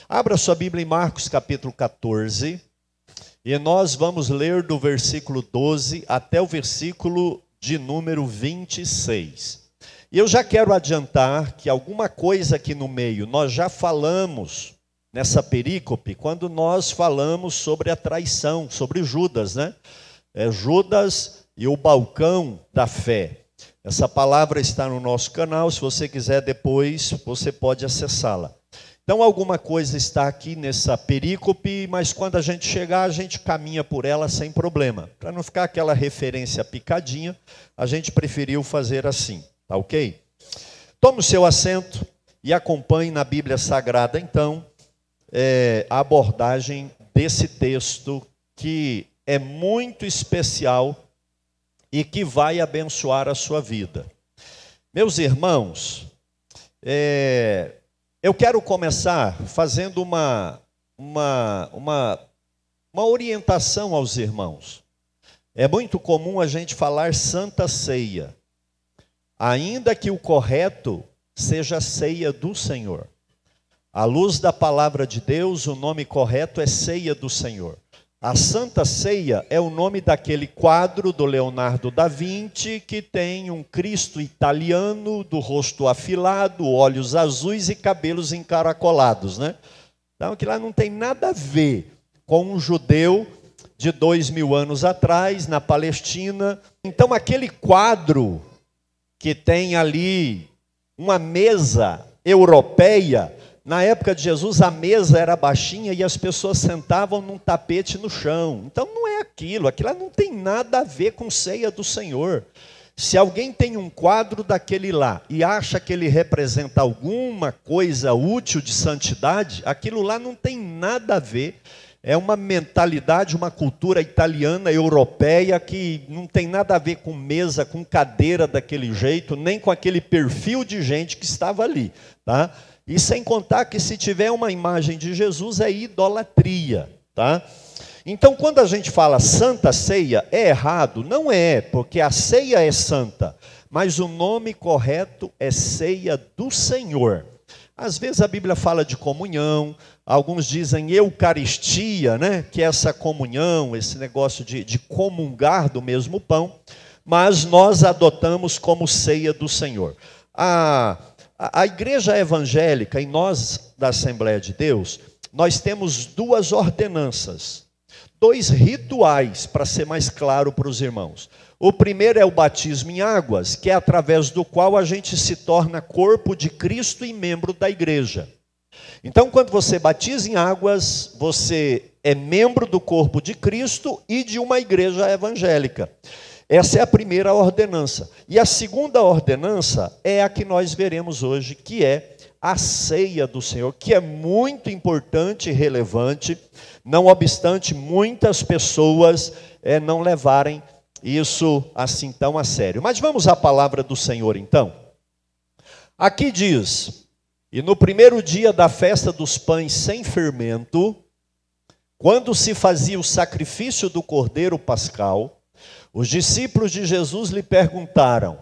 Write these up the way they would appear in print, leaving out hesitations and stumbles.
Abra sua Bíblia em Marcos capítulo 14 e nós vamos ler do versículo 12 até o versículo de número 26. E eu já quero adiantar que alguma coisa aqui no meio nós já falamos nessa perícope quando nós falamos sobre a traição, sobre Judas, né? Judas e o balcão da fé. Essa palavra está no nosso canal, se você quiser depois você pode acessá-la. Então alguma coisa está aqui nessa perícope, mas quando a gente chegar, a gente caminha por ela sem problema. Para não ficar aquela referência picadinha, a gente preferiu fazer assim, tá ok? Tome o seu assento e acompanhe na Bíblia Sagrada, então, a abordagem desse texto que é muito especial e que vai abençoar a sua vida. Meus irmãos, eu quero começar fazendo uma orientação aos irmãos. É muito comum a gente falar Santa Ceia, ainda que o correto seja a ceia do Senhor. À luz da palavra de Deus, o nome correto é ceia do Senhor. A Santa Ceia é o nome daquele quadro do Leonardo da Vinci que tem um Cristo italiano, do rosto afilado, olhos azuis e cabelos encaracolados, né? Então, aquilo lá não tem nada a ver com um judeu de 2000 anos atrás, na Palestina. Então, aquele quadro que tem ali uma mesa europeia, na época de Jesus, a mesa era baixinha e as pessoas sentavam num tapete no chão. Então não é aquilo não tem nada a ver com ceia do Senhor. Se alguém tem um quadro daquele lá e acha que ele representa alguma coisa útil de santidade, aquilo lá não tem nada a ver. É uma mentalidade, uma cultura italiana, europeia, que não tem nada a ver com mesa, com cadeira daquele jeito, nem com aquele perfil de gente que estava ali, tá? E sem contar que se tiver uma imagem de Jesus é idolatria, tá? Então quando a gente fala Santa Ceia, é errado? Não é, porque a ceia é santa, mas o nome correto é ceia do Senhor. Às vezes a Bíblia fala de comunhão, alguns dizem eucaristia, né? Que é essa comunhão, esse negócio de comungar do mesmo pão, mas nós adotamos como ceia do Senhor. A igreja evangélica, e nós da Assembleia de Deus, nós temos duas ordenanças, dois rituais, para ser mais claro para os irmãos. O primeiro é o batismo em águas, que é através do qual a gente se torna corpo de Cristo e membro da igreja. Então, quando você batiza em águas, você é membro do corpo de Cristo e de uma igreja evangélica. Essa é a primeira ordenança. E a segunda ordenança é a que nós veremos hoje, que é a ceia do Senhor, que é muito importante e relevante, não obstante muitas pessoas não levarem isso assim tão a sério. Mas vamos à palavra do Senhor então. Aqui diz: e no primeiro dia da festa dos pães sem fermento, quando se fazia o sacrifício do cordeiro pascal, os discípulos de Jesus lhe perguntaram: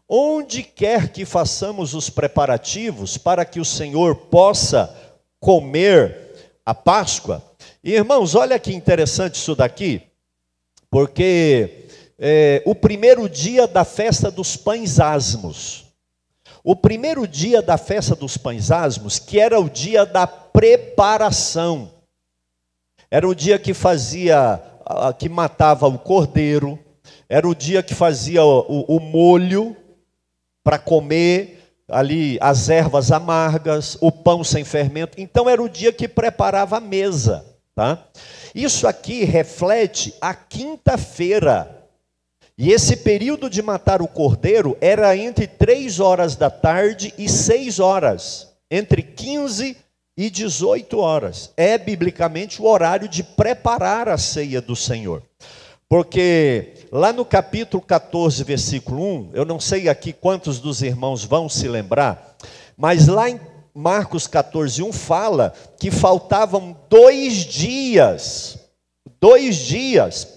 onde quer que façamos os preparativos para que o Senhor possa comer a Páscoa? E, irmãos, olha que interessante isso daqui, porque o primeiro dia da festa dos pães asmos, o primeiro dia da festa dos pães asmos, que era o dia da preparação, era o dia que matava o cordeiro, era o dia que fazia o molho para comer ali as ervas amargas, o pão sem fermento. Então era o dia que preparava a mesa, tá? Isso aqui reflete a quinta-feira. E esse período de matar o cordeiro era entre 3 horas da tarde e 6 horas, entre 15 e 18 horas. É biblicamente o horário de preparar a ceia do Senhor. Porque lá no capítulo 14, versículo 1, eu não sei aqui quantos dos irmãos vão se lembrar, mas lá em Marcos 14, 1 fala que faltavam 2 dias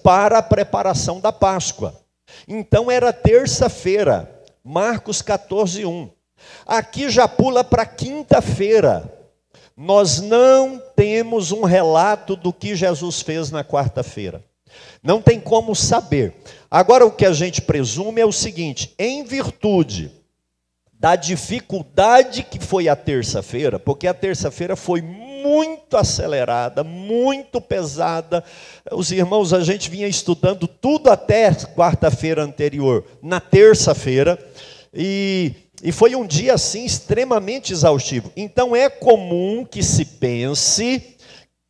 para a preparação da Páscoa. Então era terça-feira, Marcos 14, 1. Aqui já pula para quinta-feira, nós não temos um relato do que Jesus fez na quarta-feira. Não tem como saber. Agora, o que a gente presume é o seguinte: em virtude da dificuldade que foi a terça-feira, porque a terça-feira foi muito acelerada, muito pesada. Os irmãos, a gente vinha estudando tudo até quarta-feira anterior, na terça-feira, e foi um dia assim extremamente exaustivo. Então é comum que se pense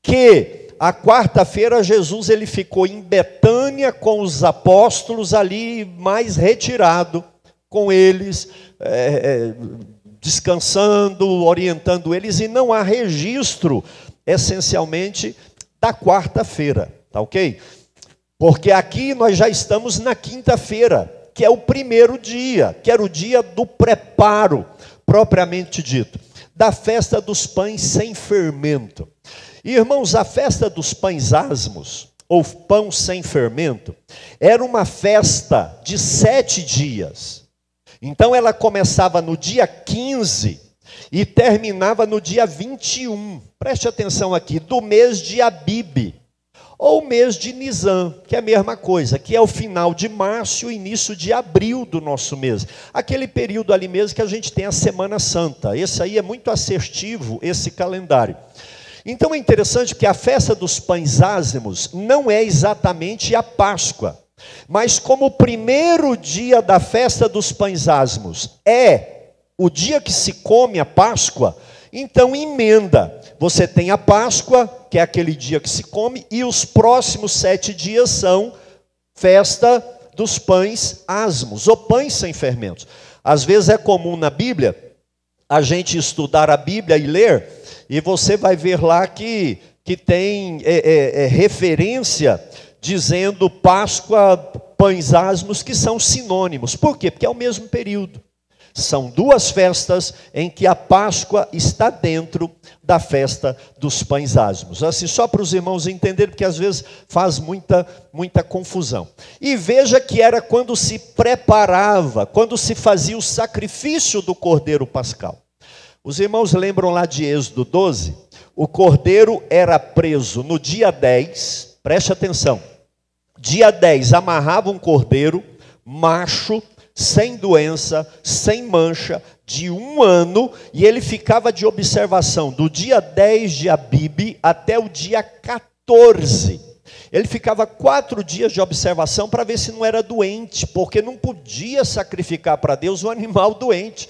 que a quarta-feira Jesus ele ficou em Betânia com os apóstolos ali mais retirado com eles, descansando, orientando eles, e não há registro, essencialmente, da quarta-feira, tá ok? Porque aqui nós já estamos na quinta-feira, que é o primeiro dia, que era o dia do preparo, propriamente dito, da festa dos pães sem fermento. Irmãos, a festa dos pães asmos, ou pão sem fermento, era uma festa de 7 dias. Então ela começava no dia 15 e terminava no dia 21. Preste atenção aqui, do mês de Abibe, ou mês de Nisan, que é a mesma coisa, que é o final de março e o início de abril do nosso mês. Aquele período ali mesmo que a gente tem a Semana Santa. Esse aí é muito assertivo, esse calendário. Então é interessante que a festa dos pães ázimos não é exatamente a Páscoa. Mas como o primeiro dia da festa dos pães asmos é o dia que se come a Páscoa, então emenda. Você tem a Páscoa, que é aquele dia que se come, e os próximos 7 dias são festa dos pães asmos, ou pães sem fermentos. Às vezes é comum na Bíblia a gente estudar a Bíblia e ler, e você vai ver lá que tem referência dizendo Páscoa, pães asmos, que são sinônimos. Por quê? Porque é o mesmo período. São 2 festas em que a Páscoa está dentro da festa dos pães asmos. Assim, só para os irmãos entenderem, porque às vezes faz muita confusão. E veja que era quando se preparava, quando se fazia o sacrifício do cordeiro pascal. Os irmãos lembram lá de Êxodo 12? O cordeiro era preso no dia 10, preste atenção, dia 10 amarrava um cordeiro, macho, sem doença, sem mancha, de 1 ano, e ele ficava de observação do dia 10 de Abibe até o dia 14. Ele ficava 4 dias de observação para ver se não era doente, porque não podia sacrificar para Deus um animal doente.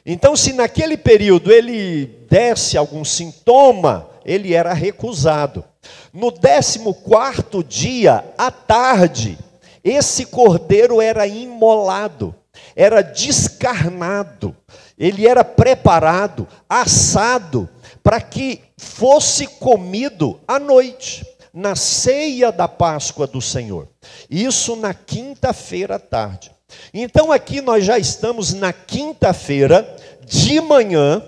Então, se naquele período ele desse algum sintoma, ele era recusado. No 14º dia, à tarde, esse cordeiro era imolado, era descarnado, ele era preparado, assado, para que fosse comido à noite, na ceia da Páscoa do Senhor. Isso na quinta-feira à tarde. Então aqui nós já estamos na quinta-feira de manhã,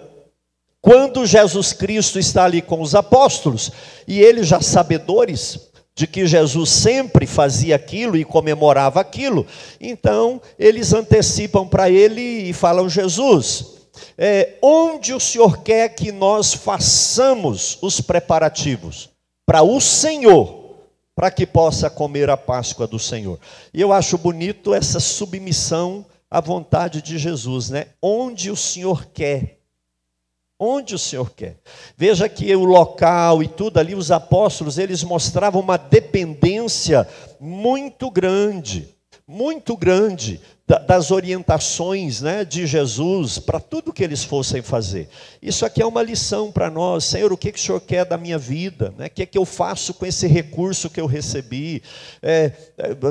quando Jesus Cristo está ali com os apóstolos, e eles já sabedores de que Jesus sempre fazia aquilo e comemorava aquilo, então eles antecipam para ele e falam: Jesus, onde o Senhor quer que nós façamos os preparativos para o Senhor, para que possa comer a Páscoa do Senhor? E eu acho bonito essa submissão à vontade de Jesus, né? Onde o Senhor quer. Onde o Senhor quer. Veja que o local e tudo ali, os apóstolos, eles mostravam uma dependência muito grande das orientações, né, de Jesus para tudo que eles fossem fazer. Isso aqui é uma lição para nós. Senhor, o que o Senhor quer da minha vida? Né? O que eu faço com esse recurso que eu recebi?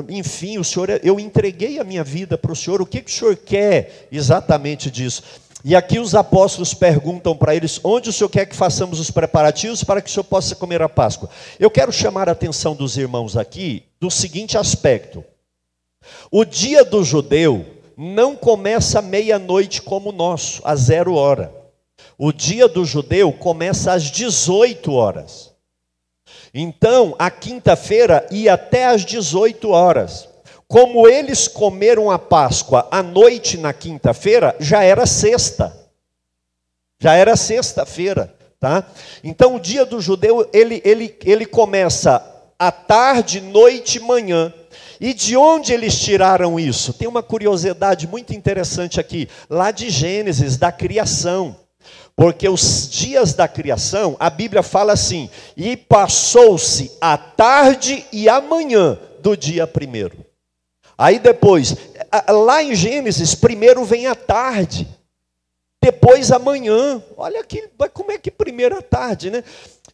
Enfim, o Senhor, eu entreguei a minha vida para o Senhor. O que o Senhor quer exatamente disso? E aqui os apóstolos perguntam para eles: onde o Senhor quer que façamos os preparativos para que o Senhor possa comer a Páscoa? Eu quero chamar a atenção dos irmãos aqui do seguinte aspecto: o dia do judeu não começa à meia-noite como o nosso, às 0 hora. O dia do judeu começa às 18 horas. Então, a quinta-feira ia até às 18 horas. Como eles comeram a Páscoa à noite na quinta-feira, já era sexta. Já era sexta-feira. Tá? Então o dia do judeu, ele começa à tarde, noite e manhã. E de onde eles tiraram isso? Tem uma curiosidade muito interessante aqui, lá de Gênesis, da criação. Porque os dias da criação, a Bíblia fala assim: e passou-se a tarde e a manhã do dia primeiro. Aí depois, lá em Gênesis, primeiro vem a tarde, depois a manhã. Olha aqui, como é que primeiro a tarde, né?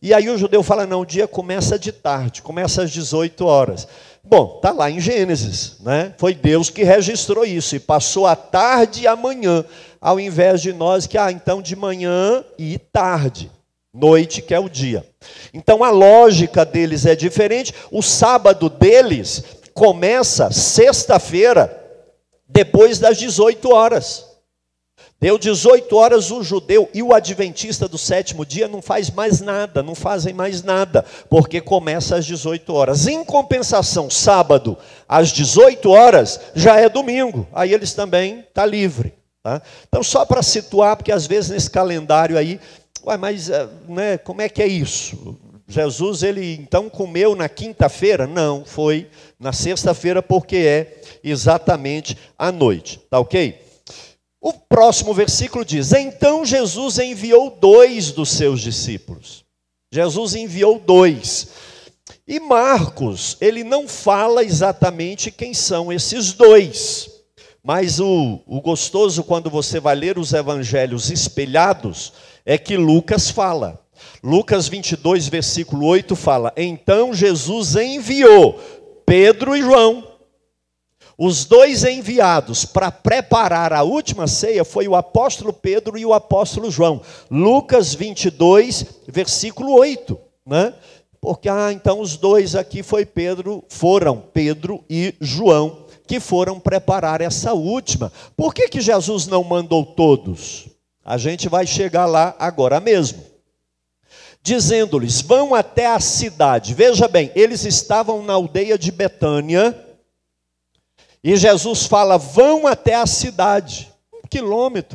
E aí o judeu fala: não, o dia começa de tarde, começa às 18 horas. Bom, está lá em Gênesis, né? Foi Deus que registrou isso, e passou a tarde e a manhã, ao invés de nós que, então de manhã e tarde, noite que é o dia. Então a lógica deles é diferente. O sábado deles começa sexta-feira, depois das 18 horas. Deu 18 horas, o judeu e o adventista do sétimo dia não faz mais nada, não fazem mais nada, porque começa às 18 horas. Em compensação, sábado, às 18 horas, já é domingo. Aí eles também estão livres. Tá? Então, só para situar, porque às vezes nesse calendário aí, mas né, como é que é isso? Jesus, ele então comeu na quinta-feira? Não, foi na sexta-feira, porque é exatamente à noite. Tá ok? O próximo versículo diz: então Jesus enviou 2 dos seus discípulos. Jesus enviou 2. E Marcos, ele não fala exatamente quem são esses 2. Mas o gostoso, quando você vai ler os evangelhos espelhados, é que Lucas fala. Lucas 22, versículo 8 fala: então Jesus enviou Pedro e João. Os 2 enviados para preparar a última ceia foi o apóstolo Pedro e o apóstolo João. Lucas 22, versículo 8, né? Porque, então os 2 aqui foram Pedro e João, que foram preparar essa última. Por que Jesus não mandou todos? A gente vai chegar lá agora mesmo. Dizendo-lhes: vão até a cidade. Veja bem, eles estavam na aldeia de Betânia, e Jesus fala: vão até a cidade,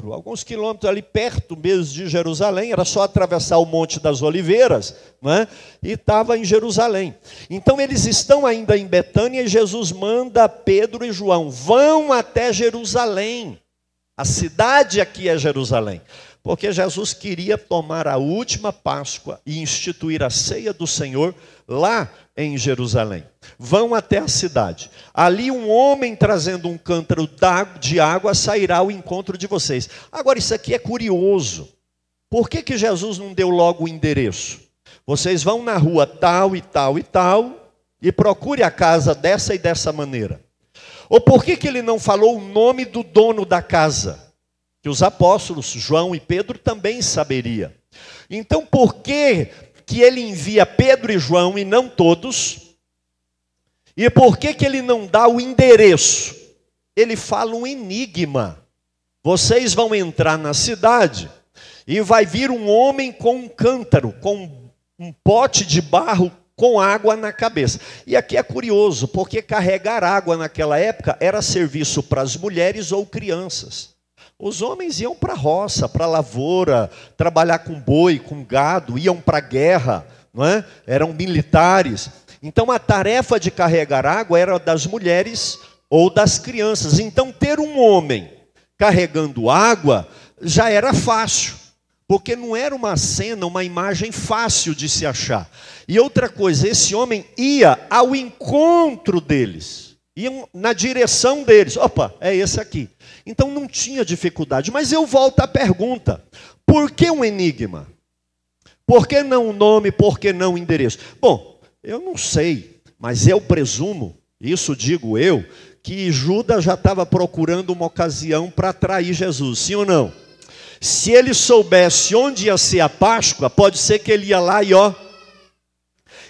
alguns quilômetros ali perto mesmo de Jerusalém, era só atravessar o Monte das Oliveiras, né? E estava em Jerusalém. Então eles estão ainda em Betânia e Jesus manda Pedro e João: vão até Jerusalém. A cidade aqui é Jerusalém, porque Jesus queria tomar a última Páscoa e instituir a ceia do Senhor lá em Jerusalém. Vão até a cidade. Ali um homem trazendo um cântaro de água sairá ao encontro de vocês. Agora, isso aqui é curioso. Por que Jesus não deu logo o endereço? Vocês vão na rua tal e tal e tal e procure a casa dessa e dessa maneira. Ou por que ele não falou o nome do dono da casa? Que os apóstolos João e Pedro também saberiam. Então, por que ele envia Pedro e João e não todos? E por que ele não dá o endereço? Ele fala um enigma. Vocês vão entrar na cidade e vai vir um homem com um cântaro, com um pote de barro com água na cabeça. E aqui é curioso, porque carregar água naquela época era serviço para as mulheres ou crianças. Os homens iam para a roça, para a lavoura, trabalhar com boi, com gado, iam para a guerra, não é? Eram militares. Então a tarefa de carregar água era das mulheres ou das crianças. Então ter um homem carregando água já era fácil, porque não era uma cena, uma imagem fácil de se achar. E outra coisa, esse homem ia ao encontro deles, iam na direção deles. Opa, é esse aqui. Então não tinha dificuldade. Mas eu volto à pergunta: por que um enigma? Por que não o nome, por que não o endereço? Bom, eu não sei, mas eu presumo, isso digo eu, que Judas já estava procurando uma ocasião para atrair Jesus, sim ou não? Se ele soubesse onde ia ser a Páscoa, pode ser que ele ia lá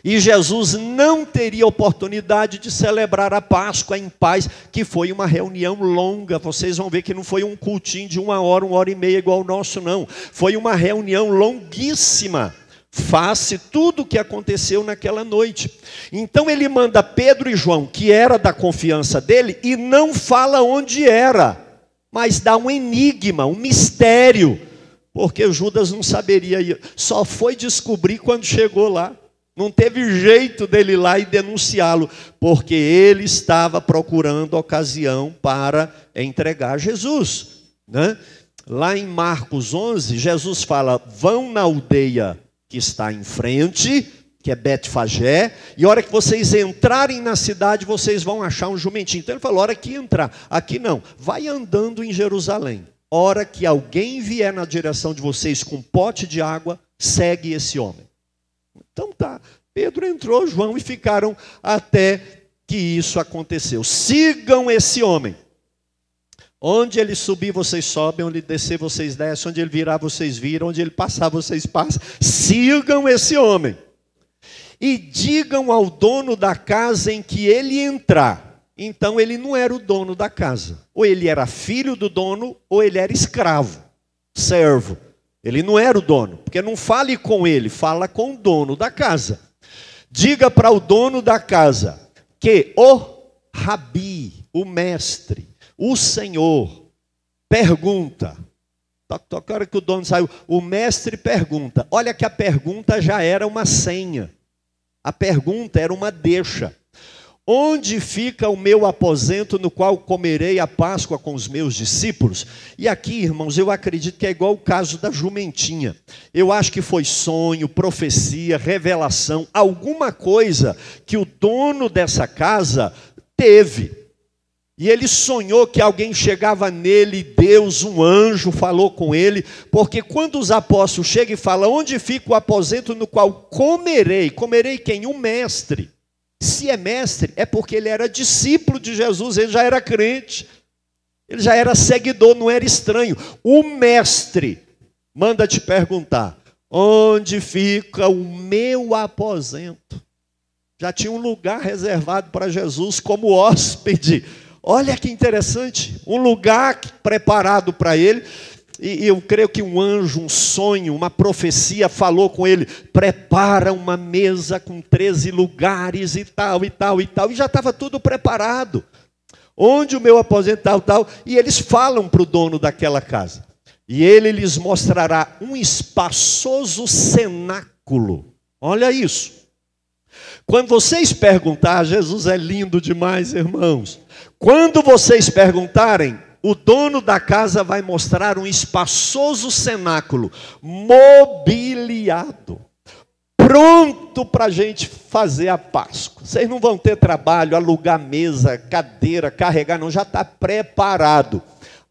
e Jesus não teria oportunidade de celebrar a Páscoa em paz, que foi uma reunião longa. Vocês vão ver que não foi um cultinho de 1 hora e meia igual o nosso, não. Foi uma reunião longuíssima, face tudo o que aconteceu naquela noite. Então ele manda Pedro e João, que era da confiança dele, e não fala onde era, mas dá um enigma, um mistério, porque Judas não saberia ir. Só foi descobrir quando chegou lá. Não teve jeito dele ir lá e denunciá-lo, porque ele estava procurando ocasião para entregar Jesus, né? Lá em Marcos 11, Jesus fala: vão na aldeia que está em frente, que é Betfagé, e a hora que vocês entrarem na cidade, vocês vão achar um jumentinho. Então ele falou: a hora que entrar, aqui não, vai andando em Jerusalém. A hora que alguém vier na direção de vocês com um pote de água, segue esse homem. Então tá, Pedro entrou, João, e ficaram até que isso aconteceu. Sigam esse homem. Onde ele subir, vocês sobem. Onde ele descer, vocês descem. Onde ele virar, vocês viram. Onde ele passar, vocês passam. Sigam esse homem. E digam ao dono da casa em que ele entrar. Então ele não era o dono da casa. Ou ele era filho do dono, ou ele era escravo, servo. Ele não era o dono, porque não fale com ele, fala com o dono da casa. Diga para o dono da casa que o Rabi, o mestre, o Senhor, pergunta. A hora que o dono saiu, o mestre pergunta. Olha que a pergunta já era uma senha. A pergunta era uma deixa. Onde fica o meu aposento no qual comerei a Páscoa com os meus discípulos? E aqui, irmãos, eu acredito que é igual o caso da jumentinha. Eu acho que foi sonho, profecia, revelação, alguma coisa que o dono dessa casa teve. E ele sonhou que alguém chegava nele, Deus, um anjo, falou com ele, porque quando os apóstolos chegam e falam: onde fica o aposento no qual comerei? Comerei quem? O mestre. Se é mestre, é porque ele era discípulo de Jesus, ele já era crente, ele já era seguidor, não era estranho. O mestre manda te perguntar: onde fica o meu aposento? Já tinha um lugar reservado para Jesus como hóspede. Olha que interessante, um lugar preparado para ele. E eu creio que um anjo, um sonho, uma profecia falou com ele: prepara uma mesa com 13 lugares e tal, e tal, e tal. E já estava tudo preparado. Onde o meu aposento, tal, tal. E eles falam para o dono daquela casa. E ele lhes mostrará um espaçoso cenáculo. Olha isso. Quando vocês perguntar, Jesus é lindo demais, irmãos. Quando vocês perguntarem, o dono da casa vai mostrar um espaçoso cenáculo, mobiliado, pronto para a gente fazer a Páscoa. Vocês não vão ter trabalho, alugar mesa, cadeira, carregar, não, já está preparado.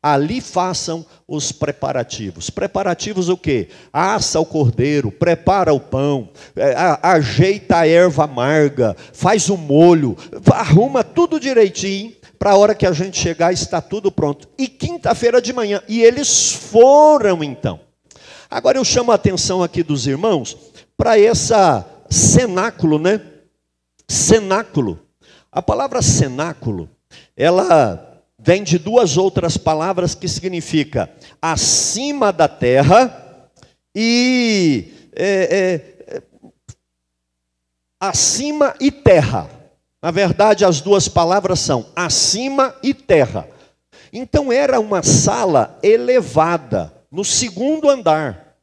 Ali façam os preparativos. Preparativos o quê? Assa o cordeiro, prepara o pão, ajeita a erva amarga, faz o molho, arruma tudo direitinho. Para a hora que a gente chegar, está tudo pronto. E quinta-feira de manhã. E eles foram então. Agora eu chamo a atenção aqui dos irmãos para essa cenáculo, né? Cenáculo. A palavra cenáculo, ela vem de duas outras palavras que significa acima da terra e acima e terra. Na verdade, as duas palavras são acima e terra. Então era uma sala elevada, no segundo andar.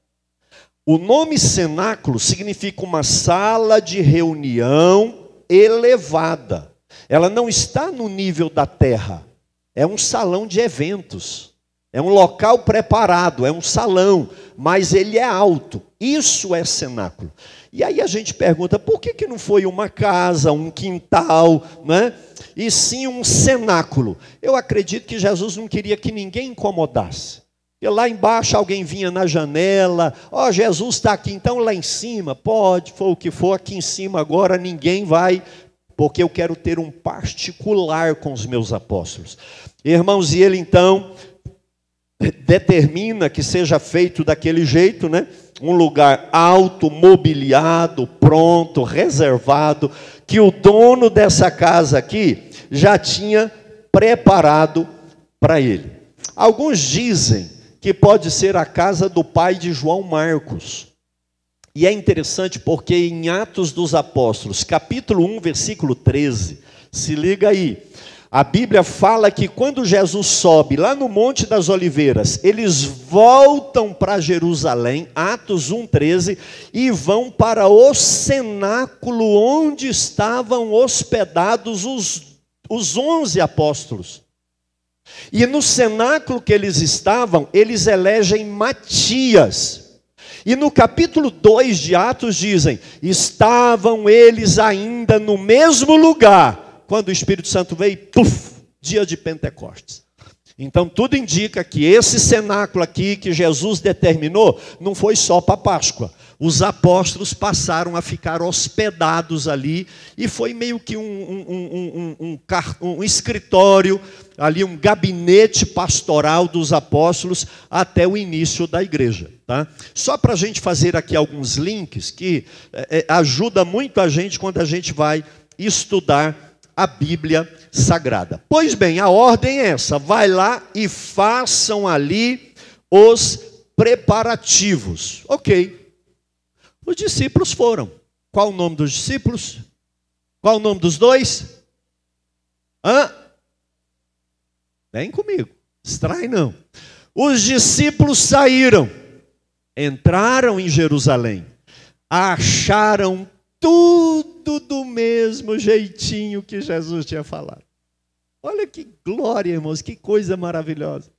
O nome cenáculo significa uma sala de reunião elevada. Ela não está no nível da terra. É um salão de eventos. É um local preparado, é um salão, mas ele é alto. Isso é cenáculo. E aí a gente pergunta: por que não foi uma casa, um quintal, né? E sim um cenáculo? Eu acredito que Jesus não queria que ninguém incomodasse. E lá embaixo alguém vinha na janela: ó, Jesus está aqui, então lá em cima, pode, for o que for, aqui em cima agora ninguém vai, porque eu quero ter um particular com os meus apóstolos. Irmãos, e ele então determina que seja feito daquele jeito, né? Um lugar alto, mobiliado, pronto, reservado, que o dono dessa casa aqui já tinha preparado para ele. Alguns dizem que pode ser a casa do pai de João Marcos. E é interessante porque em Atos dos Apóstolos, capítulo 1, versículo 13, se liga aí. A Bíblia fala que quando Jesus sobe lá no Monte das Oliveiras, eles voltam para Jerusalém, Atos 1,13, e vão para o cenáculo onde estavam hospedados os 11 apóstolos. E no cenáculo que eles estavam, eles elegem Matias. E no capítulo 2 de Atos dizem, estavam eles ainda no mesmo lugar, quando o Espírito Santo veio, dia de Pentecostes. Então tudo indica que esse cenáculo aqui que Jesus determinou, não foi só para Páscoa. Os apóstolos passaram a ficar hospedados ali, e foi meio que um escritório, ali um gabinete pastoral dos apóstolos até o início da igreja. Tá? Só para a gente fazer aqui alguns links, que ajuda muito a gente quando a gente vai estudar a Bíblia Sagrada. Pois bem, a ordem é essa, vai lá e façam ali os preparativos. Ok. Os discípulos foram. Qual o nome dos discípulos? Qual o nome dos dois? Vem comigo, distrai não. Os discípulos saíram, entraram em Jerusalém, acharam tudo do mesmo jeitinho que Jesus tinha falado. Olha que glória, irmãos, que coisa maravilhosa.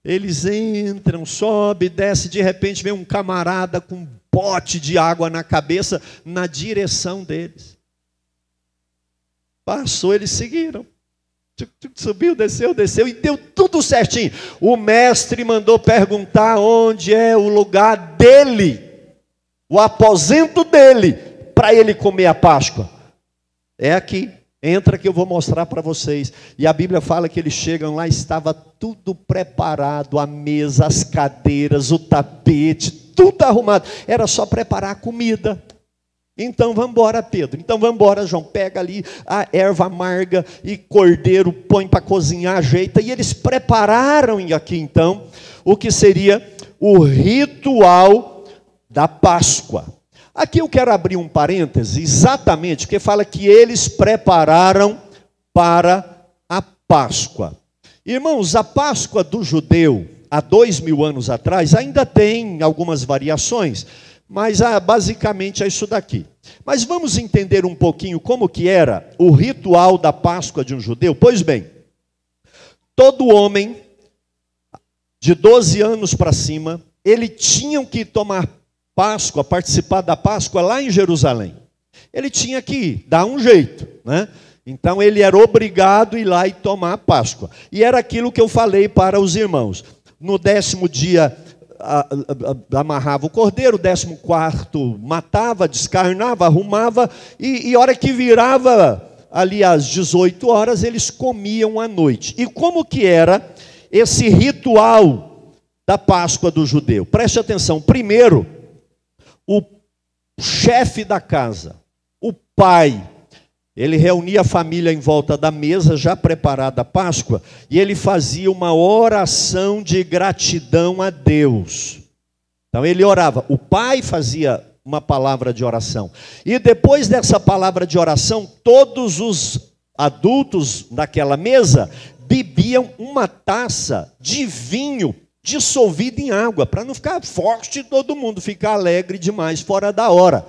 Eles entram, sobe, desce, de repente vem um camarada com um pote de água na cabeça, na direção deles. Passou, eles seguiram. Subiu, desceu, e deu tudo certinho. O mestre mandou perguntar onde é o lugar dele, o aposento dele, para ele comer a Páscoa. É aqui, entra que eu vou mostrar para vocês. E a Bíblia fala que eles chegam lá, estava tudo preparado, a mesa, as cadeiras, o tapete, tudo arrumado. Era só preparar a comida. Então vamos embora, Pedro. Então vamos embora, João. Pega ali a erva amarga e cordeiro, põe para cozinhar, ajeita. E eles prepararam aqui então o que seria o ritual da Páscoa. Aqui eu quero abrir um parêntese, exatamente, porque fala que eles prepararam para a Páscoa. Irmãos, a Páscoa do judeu, há 2000 anos atrás, ainda tem algumas variações, mas basicamente é isso daqui. Mas vamos entender um pouquinho como que era o ritual da Páscoa de um judeu? Pois bem, todo homem de 12 anos para cima, ele tinha que tomar Páscoa, participar da Páscoa lá em Jerusalém. Ele tinha que dar um jeito, né? Então ele era obrigado a ir lá e tomar a Páscoa. E era aquilo que eu falei para os irmãos. No 10º dia amarrava o cordeiro, 14º matava, descarnava, arrumava, e a hora que virava ali às 18 horas, eles comiam à noite. E como que era esse ritual da Páscoa do judeu? Preste atenção, primeiro, o chefe da casa, o pai, ele reunia a família em volta da mesa, já preparada a Páscoa, e ele fazia uma oração de gratidão a Deus. Então ele orava, o pai fazia uma palavra de oração, e depois dessa palavra de oração, todos os adultos daquela mesa bebiam uma taça de vinho dissolvido em água, para não ficar forte e todo mundo ficar alegre demais fora da hora.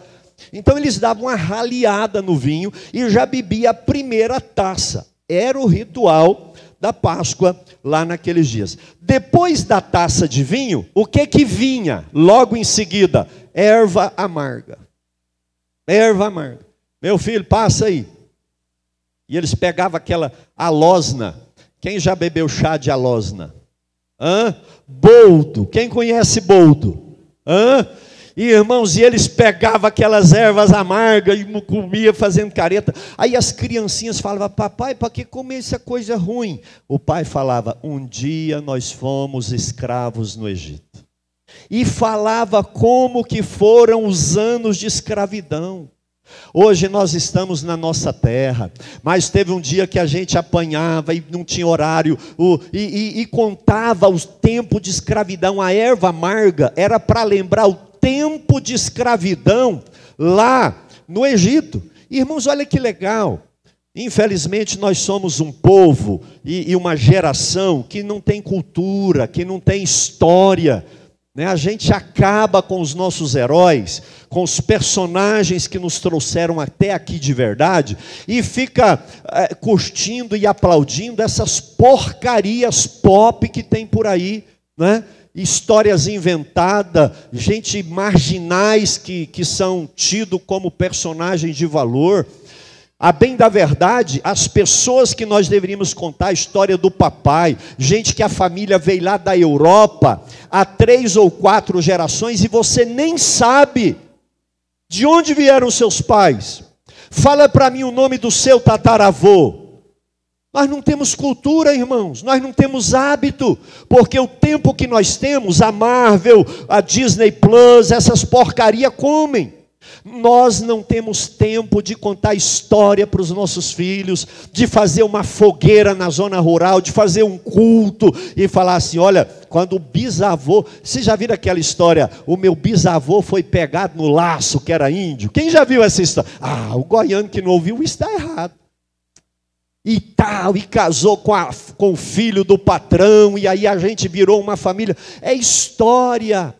Então eles davam uma raleada no vinho e já bebia a primeira taça. Era o ritual da Páscoa lá naqueles dias. Depois da taça de vinho, o que vinha logo em seguida? Erva amarga. Erva amarga. Meu filho, passa aí. E eles pegavam aquela alosna. Quem já bebeu chá de alosna? Boldo. Quem conhece boldo? E, irmãos, e eles pegavam aquelas ervas amargas e comia fazendo careta. Aí as criancinhas falavam, papai, para que comer essa coisa ruim? O pai falava, um dia nós fomos escravos no Egito. E falava como que foram os anos de escravidão. Hoje nós estamos na nossa terra, mas teve um dia que a gente apanhava e não tinha horário, e contava o tempo de escravidão. A erva amarga era para lembrar o tempo de escravidão lá no Egito. Irmãos, olha que legal. Infelizmente, nós somos um povo e uma geração que não tem cultura, que não tem história, né? A gente acaba com os nossos heróis, com os personagens que nos trouxeram até aqui de verdade, e fica curtindo e aplaudindo essas porcarias pop que tem por aí, né? Histórias inventadas, gente marginais que são tidos como personagens de valor. A bem da verdade, as pessoas que nós deveríamos contar a história do papai, gente que a família veio lá da Europa há 3 ou 4 gerações e você nem sabe de onde vieram seus pais. Fala para mim o nome do seu tataravô. Nós não temos cultura, irmãos, nós não temos hábito, porque o tempo que nós temos, a Marvel, a Disney Plus, essas porcarias comem. Nós não temos tempo de contar história para os nossos filhos, de fazer uma fogueira na zona rural, de fazer um culto e falar assim, olha, quando o bisavô, vocês já viram aquela história, o meu bisavô foi pegado no laço, que era índio? Quem já viu essa história? Ah, o goiano que não ouviu, isso está errado. E tal, e casou com o filho do patrão, e aí a gente virou uma família. É história.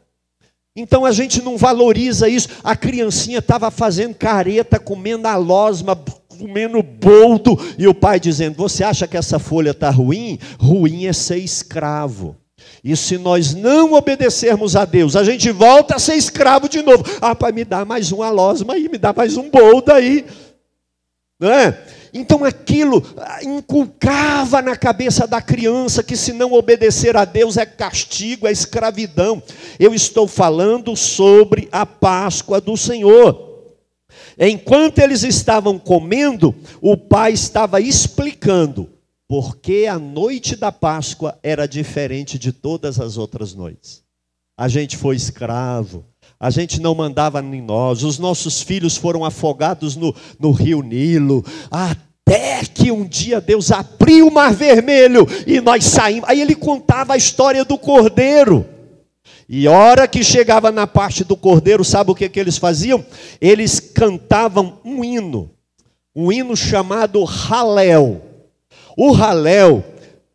Então a gente não valoriza isso. A criancinha estava fazendo careta, comendo a losma, comendo boldo, e o pai dizendo, você acha que essa folha está ruim? Ruim é ser escravo. E se nós não obedecermos a Deus, a gente volta a ser escravo de novo. Ah, pai, me dá mais uma losma aí, me dá mais um boldo aí. Não é? Então aquilo inculcava na cabeça da criança que se não obedecer a Deus é castigo, é escravidão. Eu estou falando sobre a Páscoa do Senhor. Enquanto eles estavam comendo, o pai estava explicando porque a noite da Páscoa era diferente de todas as outras noites. A gente foi escravo. A gente não mandava em nós, os nossos filhos foram afogados no rio Nilo, até que um dia Deus abriu o mar vermelho e nós saímos. Aí ele contava a história do cordeiro. E a hora que chegava na parte do cordeiro, sabe o que eles faziam? Eles cantavam um hino chamado Halel. O Halel,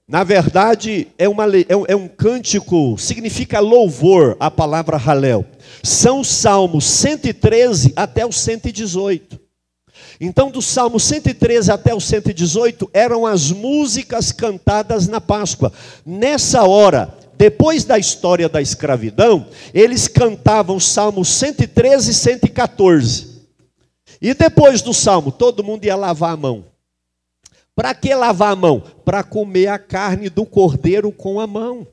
na verdade, é um cântico, significa louvor, a palavra Halel. São os salmos 113 até o 118. Então, do salmo 113 até o 118, eram as músicas cantadas na Páscoa. Nessa hora, depois da história da escravidão, eles cantavam os salmos 113 e 114. E depois do salmo, todo mundo ia lavar a mão. Para que lavar a mão? Para comer a carne do cordeiro com a mão.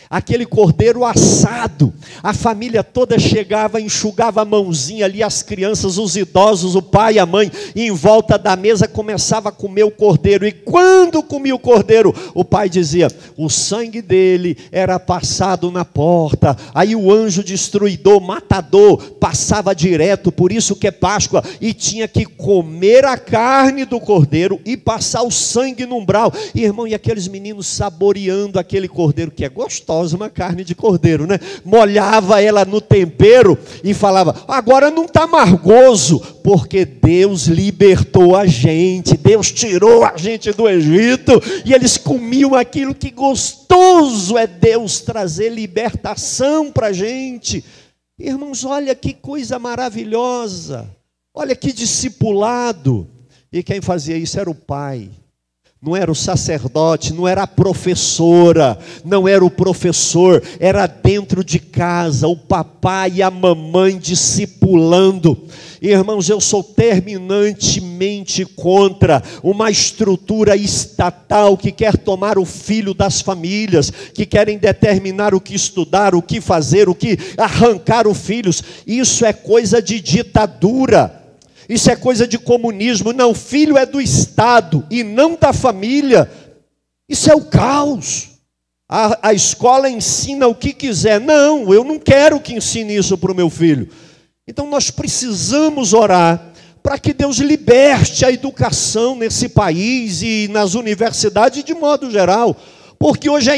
Aquele cordeiro assado, a família toda chegava, enxugava a mãozinha ali, as crianças, os idosos, o pai e a mãe, e em volta da mesa começava a comer o cordeiro. E quando comia o cordeiro, o pai dizia, o sangue dele era passado na porta. Aí o anjo destruidor, matador, passava direto, por isso que é Páscoa, e tinha que comer a carne do cordeiro e passar o sangue no umbral. E irmão, e aqueles meninos saboreando aquele cordeiro, que é gostoso, uma carne de cordeiro, né? Molhava ela no tempero e falava, agora não está amargoso, porque Deus libertou a gente, Deus tirou a gente do Egito, e eles comiam aquilo. Que gostoso é Deus trazer libertação para a gente. Irmãos, olha que coisa maravilhosa, olha que discipulado. E quem fazia isso era o pai. Não era o sacerdote, não era a professora, não era o professor, era dentro de casa, o papai e a mamãe discipulando. Irmãos, eu sou terminantemente contra uma estrutura estatal que quer tomar o filho das famílias, que querem determinar o que estudar, o que fazer, o que arrancar os filhos. Isso é coisa de ditadura. Isso é coisa de comunismo. Não, filho é do Estado e não da família. Isso é o caos. A escola ensina o que quiser. Não, eu não quero que ensine isso para o meu filho. Então nós precisamos orar para que Deus liberte a educação nesse país e nas universidades de modo geral. Porque hoje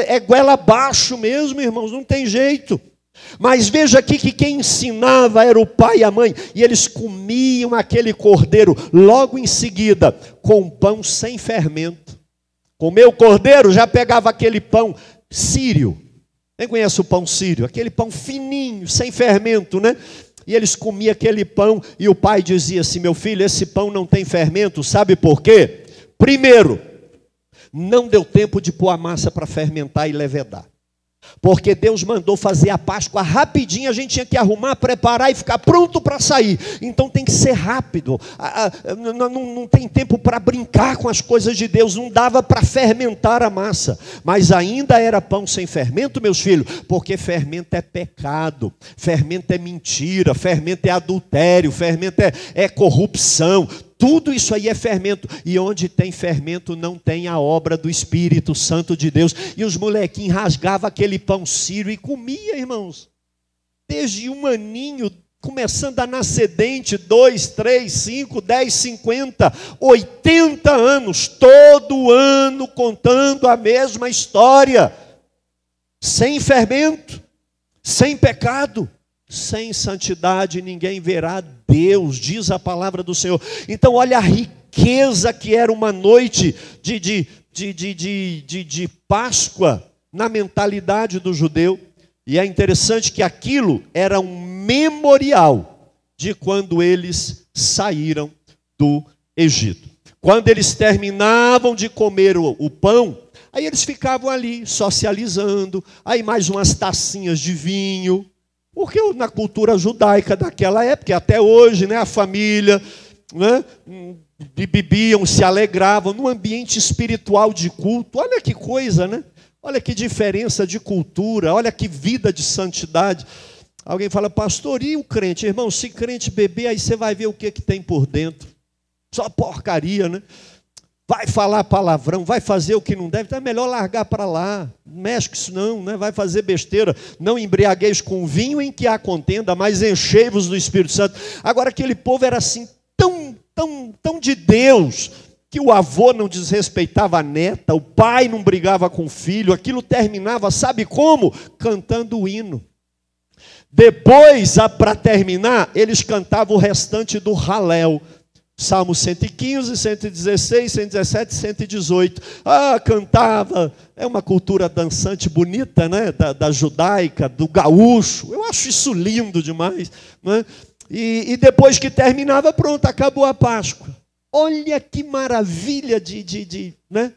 é goela abaixo mesmo, irmãos, não tem jeito. Mas veja aqui que quem ensinava era o pai e a mãe, e eles comiam aquele cordeiro logo em seguida, com pão sem fermento. Comeu o cordeiro, já pegava aquele pão sírio. Quem conhece o pão sírio? Aquele pão fininho, sem fermento, né? E eles comiam aquele pão, e o pai dizia assim: meu filho, esse pão não tem fermento, sabe por quê? Primeiro, não deu tempo de pôr a massa para fermentar e levedar. Porque Deus mandou fazer a Páscoa rapidinho, a gente tinha que arrumar, preparar e ficar pronto para sair. Então tem que ser rápido, não tem tempo para brincar com as coisas de Deus, não dava para fermentar a massa. Mas ainda era pão sem fermento, meus filhos, porque fermento é pecado, fermento é mentira, fermento é adultério, fermento é corrupção. Tudo isso aí é fermento, e onde tem fermento não tem a obra do Espírito Santo de Deus. E os molequinhos rasgavam aquele pão sírio e comia, irmãos. Desde um aninho, começando a nascer dente, 2, 3, 5, 10, 50, 80 anos, todo ano contando a mesma história. Sem fermento, sem pecado, sem santidade ninguém verá Deus, diz a palavra do Senhor. Então olha a riqueza que era uma noite de Páscoa na mentalidade do judeu. E é interessante que aquilo era um memorial de quando eles saíram do Egito. Quando eles terminavam de comer o pão, aí eles ficavam ali socializando, aí mais umas tacinhas de vinho. Porque na cultura judaica daquela época, e até hoje, né, a família, né, bebiam, se alegravam, num ambiente espiritual de culto. Olha que coisa, né? Olha que diferença de cultura, olha que vida de santidade. Alguém fala: pastor, e o crente? Irmão, se crente beber, aí você vai ver o que tem por dentro. Só porcaria, né? Vai falar palavrão, vai fazer o que não deve, então é melhor largar para lá. Não mexe com isso não, né? Vai fazer besteira. Não embriagueis com vinho em que há contenda, mas enchei-vos do Espírito Santo. Agora aquele povo era assim, tão de Deus, que o avô não desrespeitava a neta, o pai não brigava com o filho, aquilo terminava, sabe como? Cantando o hino. Depois, para terminar, eles cantavam o restante do Halel. Salmo 115, 116, 117, 118. Cantava. É uma cultura dançante bonita, né? Da judaica, do gaúcho. Eu acho isso lindo demais, né? E depois que terminava, pronto, acabou a Páscoa. Olha que maravilha né?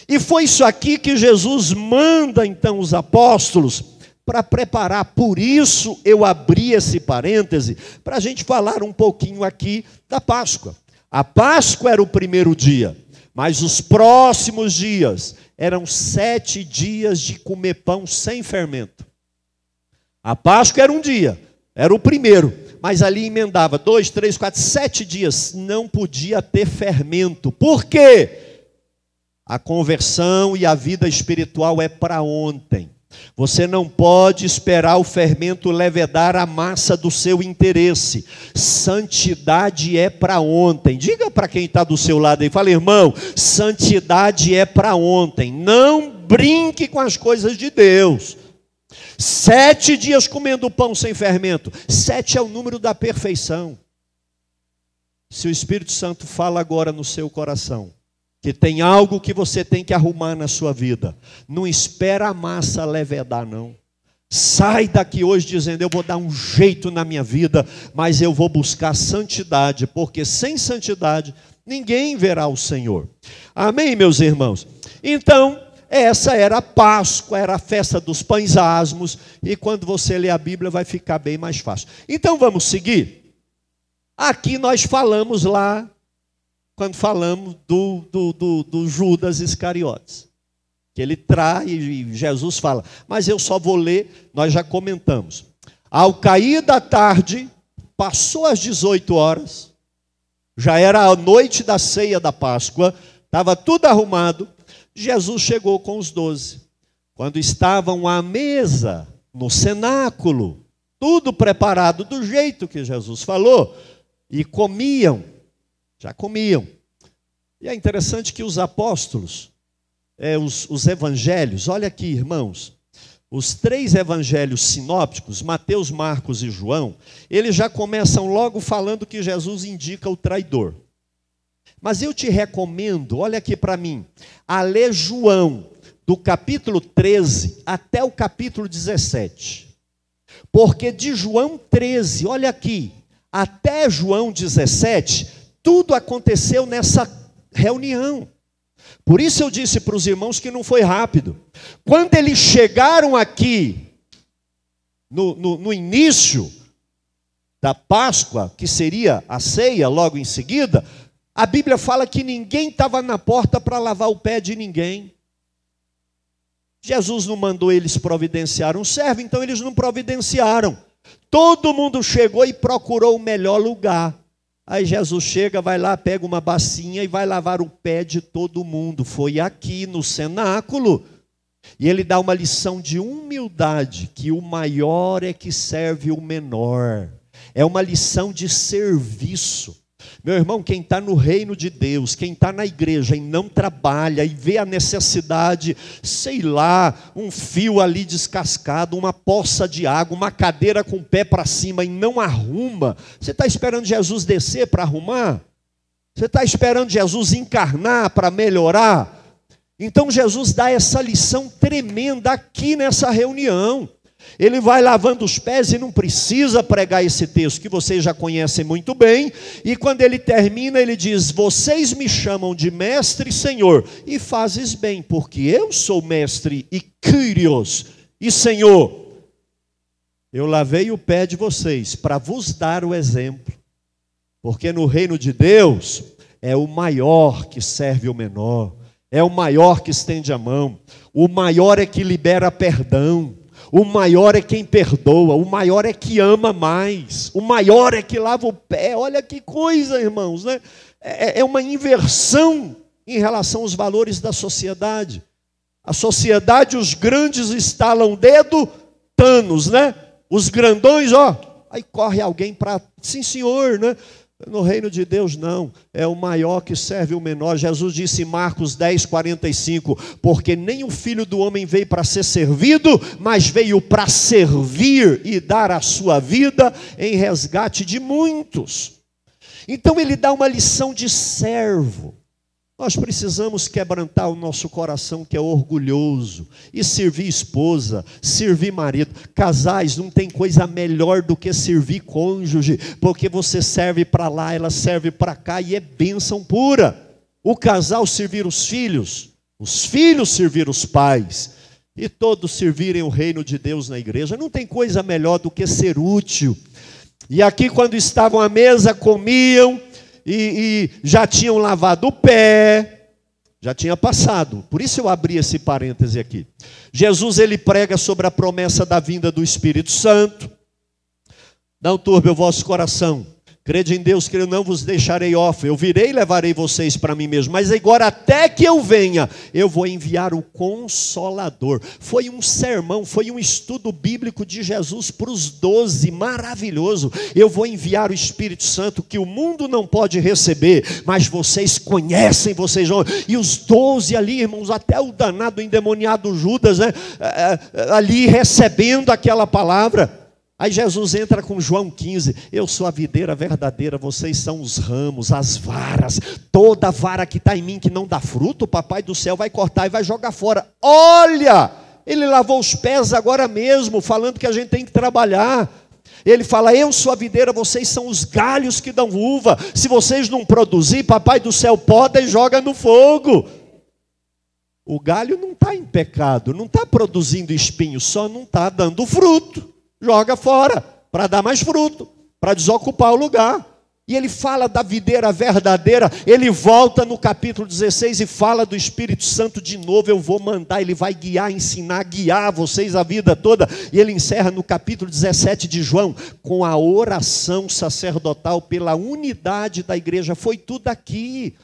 E foi isso aqui que Jesus manda então os apóstolos para preparar. Por isso eu abri esse parêntese, para a gente falar um pouquinho aqui da Páscoa. A Páscoa era o primeiro dia, mas os próximos dias eram 7 dias de comer pão sem fermento. A Páscoa era um dia, era o primeiro, mas ali emendava 2, 3, 4, 7 dias, não podia ter fermento. Por quê? A conversão e a vida espiritual é para ontem. Você não pode esperar o fermento levedar a massa do seu interesse. Santidade é para ontem. Diga para quem está do seu lado aí, fala: irmão, santidade é para ontem. Não brinque com as coisas de Deus. 7 dias comendo pão sem fermento. 7 é o número da perfeição. Se o Espírito Santo fala agora no seu coração que tem algo que você tem que arrumar na sua vida, não espera a massa levedar, não. Sai daqui hoje dizendo: eu vou dar um jeito na minha vida, mas eu vou buscar santidade, porque sem santidade ninguém verá o Senhor. Amém, meus irmãos? Então, essa era a Páscoa, era a festa dos pães asmos, e quando você lê a Bíblia vai ficar bem mais fácil. Então vamos seguir. Aqui nós falamos lá, quando falamos do Judas Iscariotes, que ele trai e Jesus fala, mas eu só vou ler, nós já comentamos. Ao cair da tarde, passou as 18 horas, já era a noite da ceia da Páscoa, estava tudo arrumado, Jesus chegou com os 12. Quando estavam à mesa, no cenáculo, tudo preparado do jeito que Jesus falou, e comiam, já comiam. E é interessante que os apóstolos, os evangelhos, olha aqui, irmãos, os 3 evangelhos sinópticos, Mateus, Marcos e João, eles já começam logo falando que Jesus indica o traidor. Mas eu te recomendo, olha aqui para mim, a ler João, do capítulo 13 até o capítulo 17. Porque de João 13, olha aqui, até João 17, tudo aconteceu nessa reunião. Por isso eu disse para os irmãos que não foi rápido. Quando eles chegaram aqui, no início da Páscoa, que seria a ceia logo em seguida, a Bíblia fala que ninguém estava na porta para lavar o pé de ninguém. Jesus não mandou eles providenciar um servo, então eles não providenciaram. Todo mundo chegou e procurou o melhor lugar. Aí Jesus chega, vai lá, pega uma bacinha e vai lavar o pé de todo mundo. Foi aqui no cenáculo. E ele dá uma lição de humildade, que o maior é que serve o menor. É uma lição de serviço. Meu irmão, quem está no reino de Deus, quem está na igreja e não trabalha e vê a necessidade, sei lá, um fio ali descascado, uma poça de água, uma cadeira com o pé para cima e não arruma, você está esperando Jesus descer para arrumar? Você está esperando Jesus encarnar para melhorar? Então Jesus dá essa lição tremenda aqui nessa reunião. Ele vai lavando os pés e não precisa pregar esse texto, que vocês já conhecem muito bem. E quando ele termina, ele diz: vocês me chamam de mestre e senhor, e fazes bem, porque eu sou mestre e Kyrios e senhor. Eu lavei o pé de vocês para vos dar o exemplo. Porque no reino de Deus é o maior que serve o menor, é o maior que estende a mão, o maior é que libera perdão. O maior é quem perdoa, o maior é que ama mais, o maior é que lava o pé. Olha que coisa, irmãos, né? É uma inversão em relação aos valores da sociedade. A sociedade, os grandes estalam o dedo, Thanos, né? Os grandões, ó, aí corre alguém para, sim senhor, né? No reino de Deus não, é o maior que serve o menor. Jesus disse em Marcos 10, 45, porque nem o Filho do Homem veio para ser servido, mas veio para servir e dar a sua vida em resgate de muitos. Então ele dá uma lição de servo. Nós precisamos quebrantar o nosso coração que é orgulhoso e servir esposa, servir marido. Casais, não tem coisa melhor do que servir cônjuge, porque você serve para lá, ela serve para cá e é bênção pura. O casal servir os filhos servir os pais e todos servirem o reino de Deus na igreja. Não tem coisa melhor do que ser útil. E aqui quando estavam à mesa comiam, e já tinham lavado o pé, já tinha passado. Por isso eu abri esse parêntese aqui. Jesus, ele prega sobre a promessa da vinda do Espírito Santo. Não turbe o vosso coração. Crede em Deus que eu não vos deixarei órfão. Eu virei e levarei vocês para mim mesmo. Mas agora, até que eu venha, eu vou enviar o Consolador. Foi um sermão, foi um estudo bíblico de Jesus para os 12, maravilhoso. Eu vou enviar o Espírito Santo que o mundo não pode receber, mas vocês conhecem, vocês vão. E os 12 ali, irmãos, até o danado endemoniado Judas, né? Ali recebendo aquela palavra. Aí Jesus entra com João 15, eu sou a videira verdadeira, vocês são os ramos, as varas, toda vara que está em mim que não dá fruto, o papai do céu vai cortar e vai jogar fora. Olha, ele lavou os pés agora mesmo, falando que a gente tem que trabalhar. Ele fala, eu sou a videira, vocês são os galhos que dão uva, se vocês não produzir, papai do céu poda e joga no fogo. O galho não está em pecado, não está produzindo espinho, só não está dando fruto. Joga fora, para dar mais fruto, para desocupar o lugar. E ele fala da videira verdadeira, ele volta no capítulo 16 e fala do Espírito Santo de novo, eu vou mandar, ele vai guiar, ensinar, guiar vocês a vida toda. E ele encerra no capítulo 17 de João, com a oração sacerdotal pela unidade da igreja. Foi tudo aqui,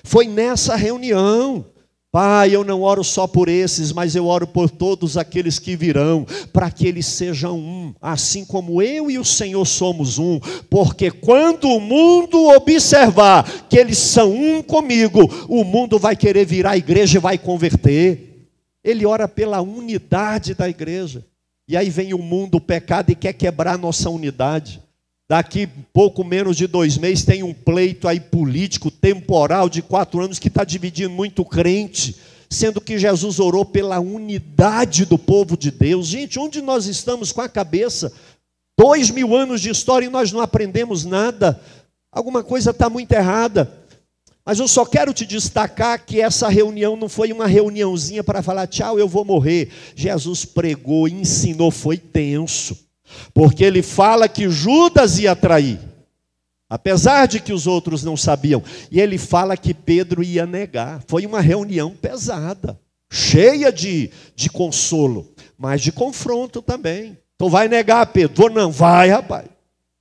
foi nessa reunião. Pai, eu não oro só por esses, mas eu oro por todos aqueles que virão, para que eles sejam um, assim como eu e o Senhor somos um, porque quando o mundo observar que eles são um comigo, o mundo vai querer virar a igreja e vai converter. Ele ora pela unidade da igreja. E aí vem o mundo, o pecado, e quer quebrar a nossa unidade. Daqui pouco menos de 2 meses tem um pleito aí político, temporal, de 4 anos, que está dividindo muito crente, sendo que Jesus orou pela unidade do povo de Deus. Gente, onde nós estamos com a cabeça? 2000 anos de história e nós não aprendemos nada. Alguma coisa está muito errada. Mas eu só quero te destacar que essa reunião não foi uma reuniãozinha para falar tchau, eu vou morrer. Jesus pregou, ensinou, foi tenso. Porque ele fala que Judas ia trair, apesar de que os outros não sabiam. E ele fala que Pedro ia negar. Foi uma reunião pesada, cheia de consolo, mas de confronto também. Então vai negar, Pedro? Não, vai, rapaz.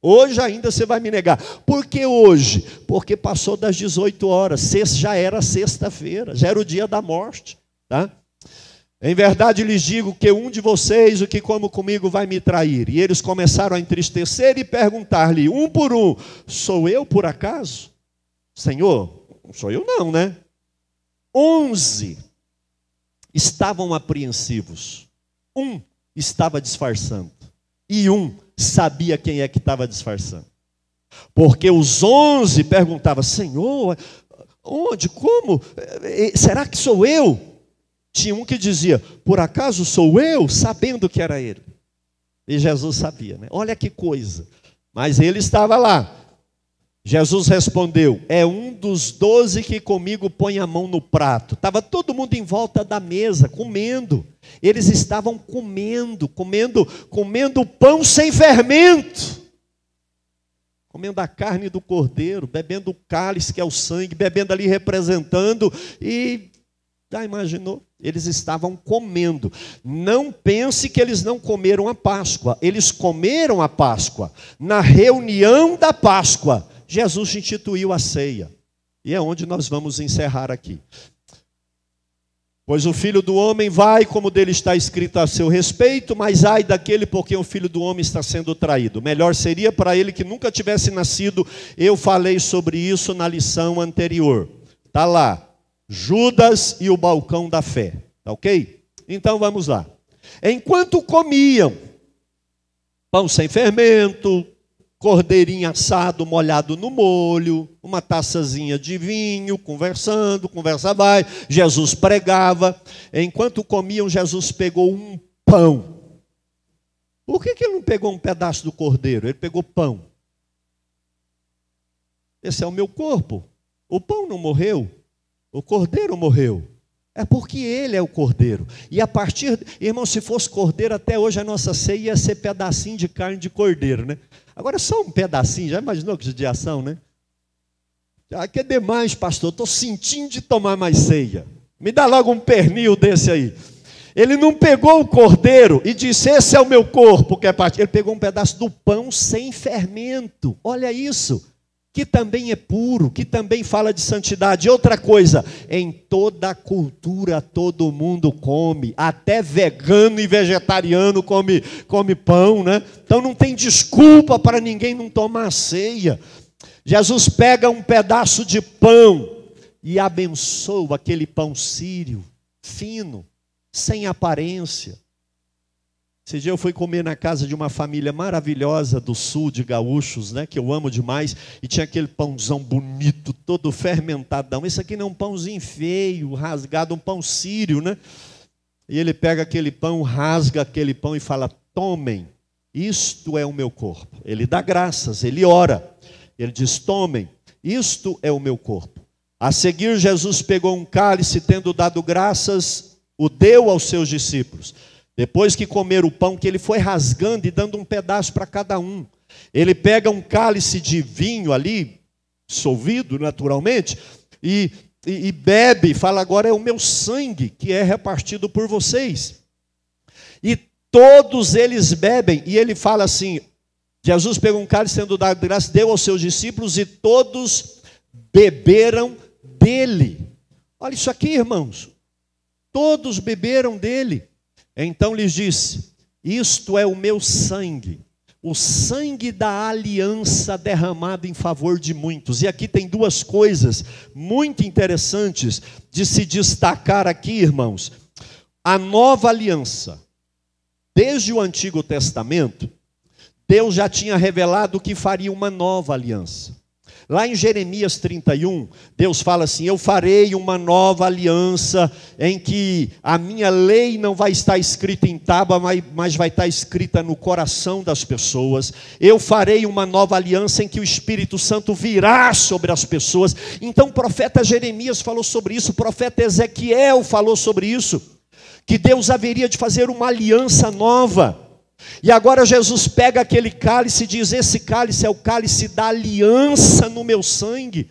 Hoje ainda você vai me negar. Por que hoje? Porque passou das 18 horas. Já era sexta-feira, já era o dia da morte. Tá? Em verdade lhes digo que um de vocês, o que come comigo, vai me trair. E eles começaram a entristecer e perguntar-lhe, um por um, sou eu por acaso? Senhor, não sou eu não, né? 11 estavam apreensivos. Um estava disfarçando. E um sabia quem é que estava disfarçando. Porque os 11 perguntavam, Senhor, onde, como? Será que sou eu? Tinha um que dizia, por acaso sou eu? Sabendo que era ele. E Jesus sabia, né? Olha que coisa. Mas ele estava lá. Jesus respondeu, é um dos 12 que comigo põe a mão no prato. Estava todo mundo em volta da mesa, comendo. Eles estavam comendo pão sem fermento. Comendo a carne do cordeiro, bebendo o cálice que é o sangue, bebendo ali representando. E, já imaginou? Eles estavam comendo. Não pense que eles não comeram a Páscoa. Eles comeram a Páscoa. Na reunião da Páscoa, Jesus instituiu a ceia. E é onde nós vamos encerrar aqui. Pois o Filho do Homem vai, como dele está escrito a seu respeito, mas ai daquele por quem o Filho do Homem está sendo traído. Melhor seria para ele que nunca tivesse nascido. Eu falei sobre isso na lição anterior. Está lá, Judas e o balcão da fé. Tá ok? Então vamos lá. Enquanto comiam pão sem fermento, cordeirinho assado molhado no molho, uma taçazinha de vinho, conversando, conversa vai. Jesus pregava. Enquanto comiam, Jesus pegou um pão. Por que ele não pegou um pedaço do cordeiro? Ele pegou pão. Esse é o meu corpo. O pão não morreu, o cordeiro morreu. É porque ele é o cordeiro. E a partir, irmão, se fosse cordeiro, até hoje a nossa ceia ia ser pedacinho de carne de cordeiro, né? Agora só um pedacinho, já imaginou que judiação, né? Já que é demais, pastor, estou sentindo de tomar mais ceia. Me dá logo um pernil desse aí. Ele não pegou o cordeiro e disse, esse é o meu corpo, que é parte. Ele pegou um pedaço do pão sem fermento. Olha isso. Que também é puro, que também fala de santidade. Outra coisa, em toda a cultura todo mundo come, até vegano e vegetariano come pão, né? Então não tem desculpa para ninguém não tomar a ceia. Jesus pega um pedaço de pão e abençoa aquele pão sírio, fino, sem aparência. Esse dia eu fui comer na casa de uma família maravilhosa do sul, de gaúchos, né, que eu amo demais, e tinha aquele pãozão bonito, todo fermentadão. Esse aqui não é um pãozinho feio, rasgado, um pão sírio, né? E ele pega aquele pão, rasga aquele pão e fala, tomem, isto é o meu corpo. Ele dá graças, ele ora. Ele diz, tomem, isto é o meu corpo. A seguir, Jesus pegou um cálice, tendo dado graças, o deu aos seus discípulos. Depois que comeram o pão, que ele foi rasgando e dando um pedaço para cada um. Ele pega um cálice de vinho ali, dissolvido naturalmente, e bebe, e fala, agora é o meu sangue que é repartido por vocês. E todos eles bebem, e ele fala assim, Jesus pegou um cálice, sendo dado graça, deu aos seus discípulos, e todos beberam dele. Olha isso aqui, irmãos. Todos beberam dele. Então lhes disse, isto é o meu sangue, o sangue da aliança derramado em favor de muitos. E aqui tem duas coisas muito interessantes de se destacar aqui, irmãos. A nova aliança. Desde o Antigo Testamento, Deus já tinha revelado que faria uma nova aliança. Lá em Jeremias 31, Deus fala assim: eu farei uma nova aliança em que a minha lei não vai estar escrita em tábua, mas vai estar escrita no coração das pessoas. Eu farei uma nova aliança em que o Espírito Santo virá sobre as pessoas. Então o profeta Jeremias falou sobre isso, o profeta Ezequiel falou sobre isso, que Deus haveria de fazer uma aliança nova. E agora Jesus pega aquele cálice e diz: esse cálice é o cálice da aliança no meu sangue.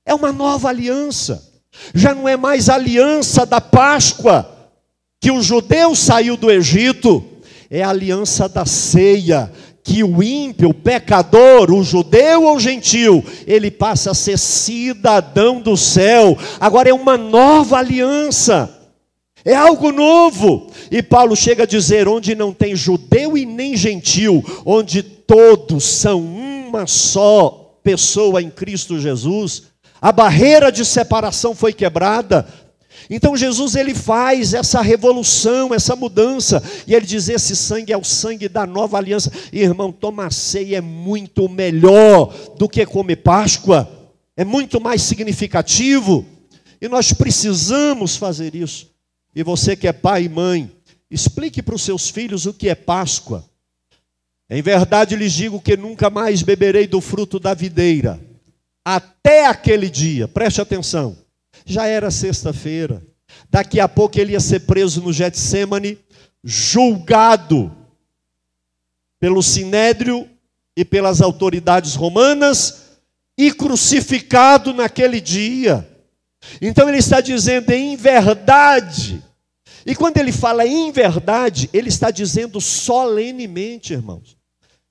É uma nova aliança. Já não é mais a aliança da Páscoa, que o judeu saiu do Egito. É a aliança da ceia, que o ímpio, o pecador, o judeu ou o gentil, ele passa a ser cidadão do céu. Agora é uma nova aliança. É algo novo. E Paulo chega a dizer: onde não tem judeu e nem gentil, onde todos são uma só pessoa em Cristo Jesus, a barreira de separação foi quebrada. Então Jesus, ele faz essa revolução, essa mudança, e ele diz: esse sangue é o sangue da nova aliança. Irmão, tomar ceia é muito melhor do que comer Páscoa, é muito mais significativo, e nós precisamos fazer isso. E você que é pai e mãe, explique para os seus filhos o que é Páscoa. Em verdade lhes digo que nunca mais beberei do fruto da videira, até aquele dia. Preste atenção, já era sexta-feira, daqui a pouco ele ia ser preso no Getsêmani, julgado pelo Sinédrio e pelas autoridades romanas, e crucificado naquele dia. Então ele está dizendo em verdade. E quando ele fala em verdade, ele está dizendo solenemente, irmãos.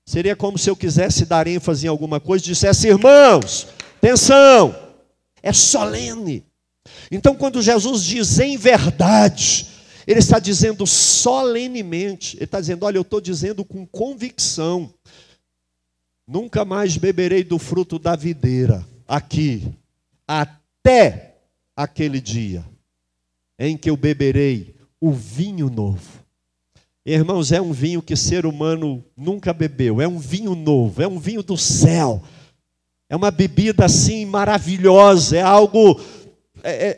Seria como se eu quisesse dar ênfase em alguma coisa e dissesse: irmãos, atenção, é solene. Então quando Jesus diz em verdade, ele está dizendo solenemente. Ele está dizendo: olha, eu estou dizendo com convicção. Nunca mais beberei do fruto da videira aqui, até aquele dia em que eu beberei o vinho novo. Irmãos, é um vinho que ser humano nunca bebeu, é um vinho novo, é um vinho do céu, é uma bebida assim maravilhosa, é algo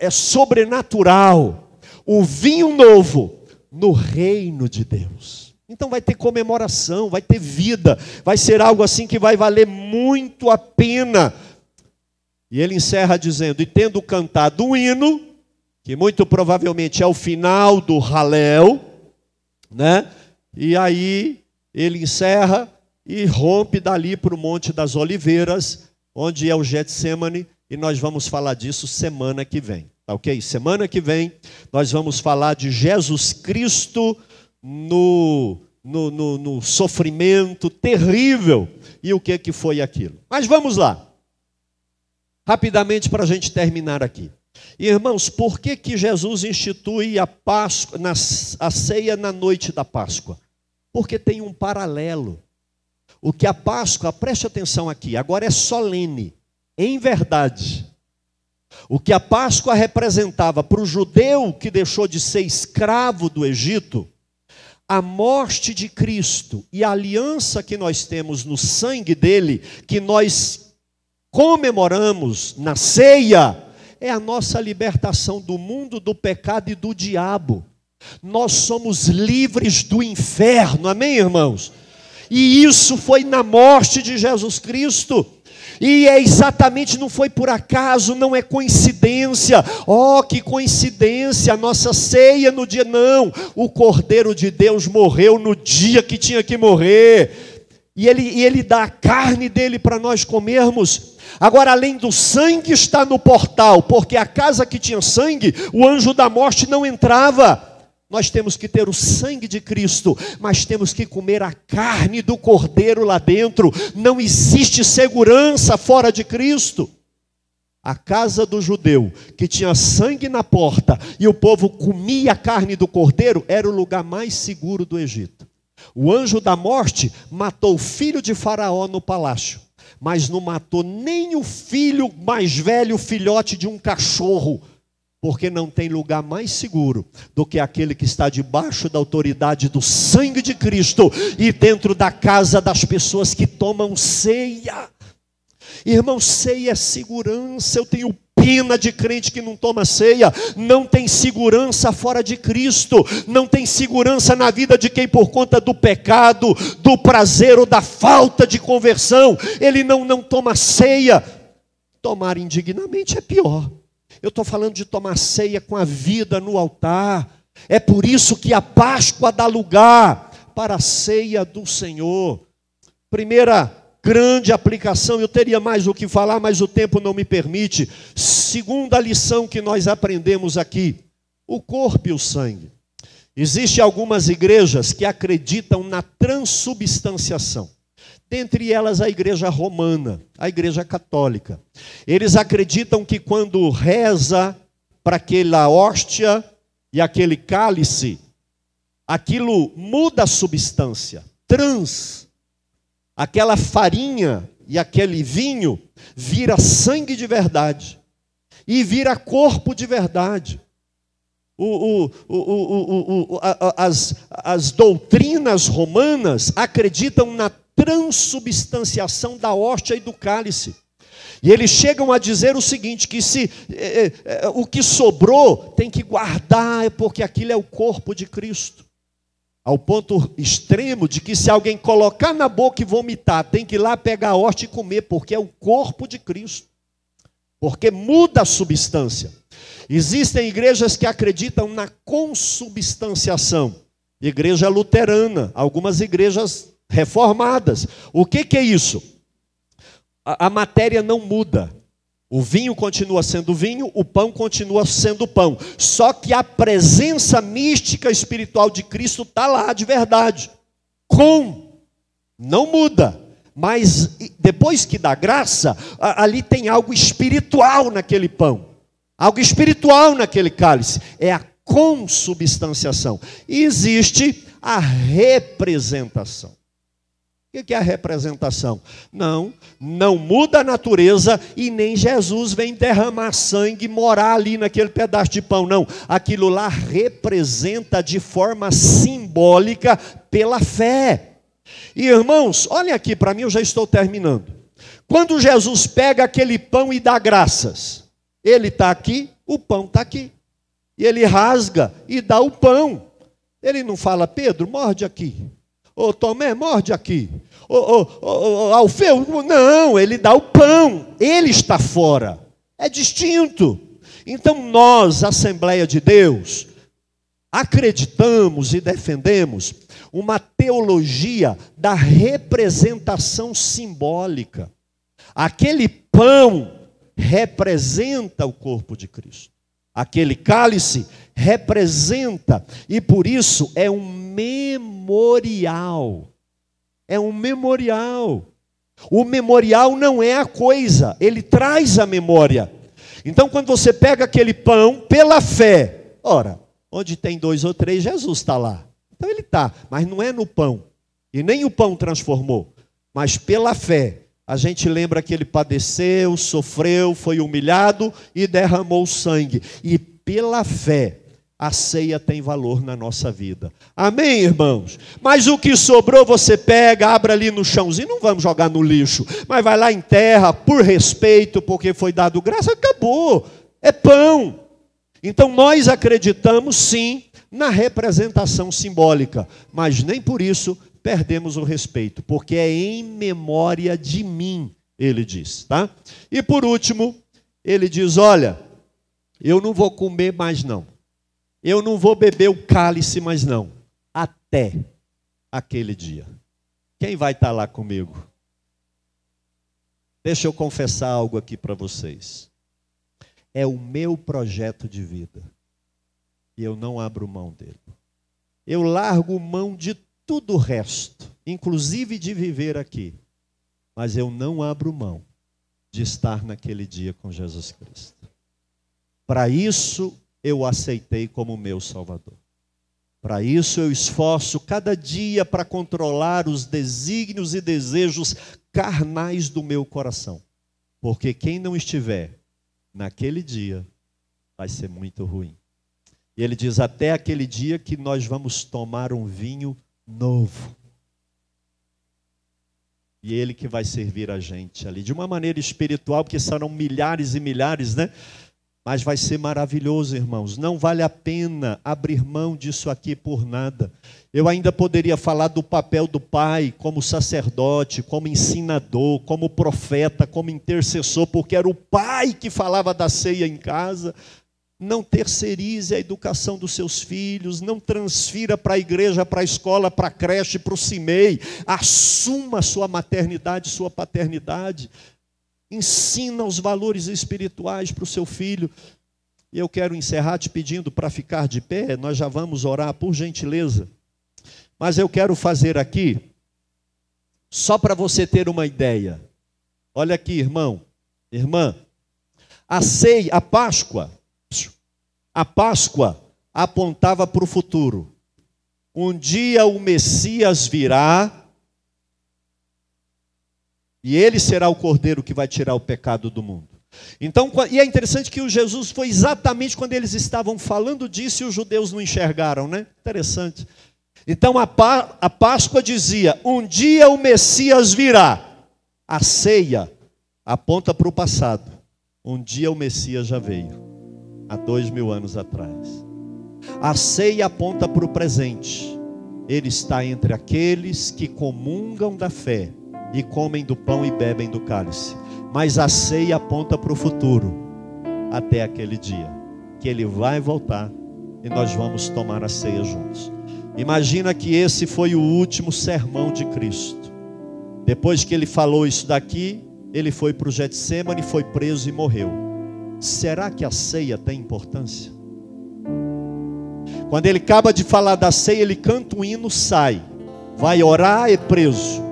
sobrenatural, o vinho novo no reino de Deus. Então vai ter comemoração, vai ter vida, vai ser algo assim que vai valer muito a pena. E ele encerra dizendo: e tendo cantado um hino, que muito provavelmente é o final do Halel, né? E aí ele encerra e rompe dali para o Monte das Oliveiras, onde é o Getsêmani, e nós vamos falar disso semana que vem, tá ok? Semana que vem nós vamos falar de Jesus Cristo no sofrimento terrível, e o que foi aquilo. Mas vamos lá, rapidamente para a gente terminar aqui. Irmãos, por que Jesus institui a Páscoa, a ceia na noite da Páscoa? Porque tem um paralelo. O que a Páscoa, preste atenção aqui, agora é solene, em verdade. O que a Páscoa representava para o judeu que deixou de ser escravo do Egito, a morte de Cristo e a aliança que nós temos no sangue dele, que nós comemoramos na ceia, é a nossa libertação do mundo, do pecado e do diabo. Nós somos livres do inferno, amém, irmãos? E isso foi na morte de Jesus Cristo. E é exatamente, não foi por acaso, não é coincidência. Oh, que coincidência, a nossa ceia no dia, não. O Cordeiro de Deus morreu no dia que tinha que morrer. E ele dá a carne dele para nós comermos. Agora, além do sangue, está no portal, porque a casa que tinha sangue, o anjo da morte não entrava. Nós temos que ter o sangue de Cristo, mas temos que comer a carne do Cordeiro lá dentro. Não existe segurança fora de Cristo. A casa do judeu, que tinha sangue na porta, e o povo comia a carne do Cordeiro, era o lugar mais seguro do Egito. O anjo da morte matou o filho de Faraó no palácio, mas não matou nem o filho mais velho, o filhote de um cachorro. Porque não tem lugar mais seguro do que aquele que está debaixo da autoridade do sangue de Cristo e dentro da casa das pessoas que tomam ceia. Irmão, ceia é segurança. Eu tenho pena de crente que não toma ceia. Não tem segurança fora de Cristo. Não tem segurança na vida de quem, por conta do pecado, do prazer ou da falta de conversão, ele não toma ceia. Tomar indignamente é pior. Eu estou falando de tomar ceia com a vida no altar. É por isso que a Páscoa dá lugar para a ceia do Senhor. Primeira grande aplicação, eu teria mais o que falar, mas o tempo não me permite. Segunda lição que nós aprendemos aqui: o corpo e o sangue. Existem algumas igrejas que acreditam na transubstanciação. Dentre elas a igreja romana, a igreja católica. Eles acreditam que quando reza para aquela hóstia e aquele cálice, aquilo muda a substância, aquela farinha e aquele vinho vira sangue de verdade e vira corpo de verdade. As doutrinas romanas acreditam na transubstanciação da hóstia e do cálice. E eles chegam a dizer o seguinte, que se o que sobrou tem que guardar, porque aquilo é o corpo de Cristo. Ao ponto extremo de que se alguém colocar na boca e vomitar, tem que ir lá pegar a hóstia e comer, porque é o corpo de Cristo. Porque muda a substância. Existem igrejas que acreditam na consubstanciação. Igreja luterana, algumas igrejas reformadas. O que é isso? A matéria não muda. O vinho continua sendo vinho, o pão continua sendo pão. Só que a presença mística espiritual de Cristo está lá de verdade. Não muda. Mas depois que dá graça, ali tem algo espiritual naquele pão. Algo espiritual naquele cálice. É a consubstanciação. E existe a representação. O que é a representação? Não muda a natureza e nem Jesus vem derramar sangue e morar ali naquele pedaço de pão, não. Aquilo lá representa de forma simbólica pela fé. E irmãos, olhem aqui para mim, eu já estou terminando. Quando Jesus pega aquele pão e dá graças, ele está aqui, o pão está aqui. E ele rasga e dá o pão. Ele não fala, Pedro, morde aqui. Ô Tomé, morde aqui. Ô Alfeu, não, ele dá o pão. Ele está fora. É distinto. Então nós, Assembleia de Deus, acreditamos e defendemos uma teologia da representação simbólica. Aquele pão representa o corpo de Cristo. Aquele cálice representa, e por isso é um memorial. É um memorial. O memorial não é a coisa, ele traz a memória. Então, quando você pega aquele pão, pela fé, ora, onde tem 2 ou 3, Jesus está lá. Então ele está, mas não é no pão. E nem o pão transformou. Mas pela fé, a gente lembra que ele padeceu, sofreu, foi humilhado e derramou sangue. E pela fé, a ceia tem valor na nossa vida. Amém, irmãos? Mas o que sobrou você pega, abre ali no chãozinho, não vamos jogar no lixo, mas vai lá em terra, por respeito, porque foi dado graça, acabou. É pão. Então nós acreditamos sim na representação simbólica, mas nem por isso perdemos o respeito, porque é em memória de mim, ele diz, tá? E por último, ele diz, olha, eu não vou comer mais não. Eu não vou beber o cálice mais não, até aquele dia. Quem vai estar lá comigo? Deixa eu confessar algo aqui para vocês. É o meu projeto de vida. E eu não abro mão dele. Eu largo mão de tudo o resto, inclusive de viver aqui. Mas eu não abro mão de estar naquele dia com Jesus Cristo. Para isso eu aceitei como meu Salvador. Para isso eu esforço cada dia para controlar os desígnios e desejos carnais do meu coração. Porque quem não estiver naquele dia, vai ser muito ruim. E ele diz, até aquele dia que nós vamos tomar um vinho novo. E ele que vai servir a gente ali, de uma maneira espiritual, porque serão milhares e milhares, né? Mas vai ser maravilhoso, irmãos. Não vale a pena abrir mão disso aqui por nada. Eu ainda poderia falar do papel do pai como sacerdote, como ensinador, como profeta, como intercessor, porque era o pai que falava da ceia em casa. Não terceirize a educação dos seus filhos, não transfira para a igreja, para a escola, para a creche, para o CIMEI. Assuma sua maternidade, sua paternidade. Ensina os valores espirituais para o seu filho. E eu quero encerrar te pedindo para ficar de pé, nós já vamos orar, por gentileza. Mas eu quero fazer aqui, só para você ter uma ideia. Olha aqui, irmão, irmã, a ceia, a Páscoa apontava para o futuro. Um dia o Messias virá, e ele será o Cordeiro que vai tirar o pecado do mundo. Então, e é interessante que o Jesus foi exatamente quando eles estavam falando disso e os judeus não enxergaram, né? Interessante. Então a Páscoa dizia, um dia o Messias virá. A ceia aponta para o passado. Um dia o Messias já veio, há 2000 anos atrás. A ceia aponta para o presente. Ele está entre aqueles que comungam da fé e comem do pão e bebem do cálice. Mas a ceia aponta para o futuro, até aquele dia, que ele vai voltar e nós vamos tomar a ceia juntos. Imagina que esse foi o último sermão de Cristo. Depois que ele falou isso daqui, ele foi para o Getsêmani, foi preso e morreu. Será que a ceia tem importância? Quando ele acaba de falar da ceia, ele canta um hino, sai, vai orar, é preso,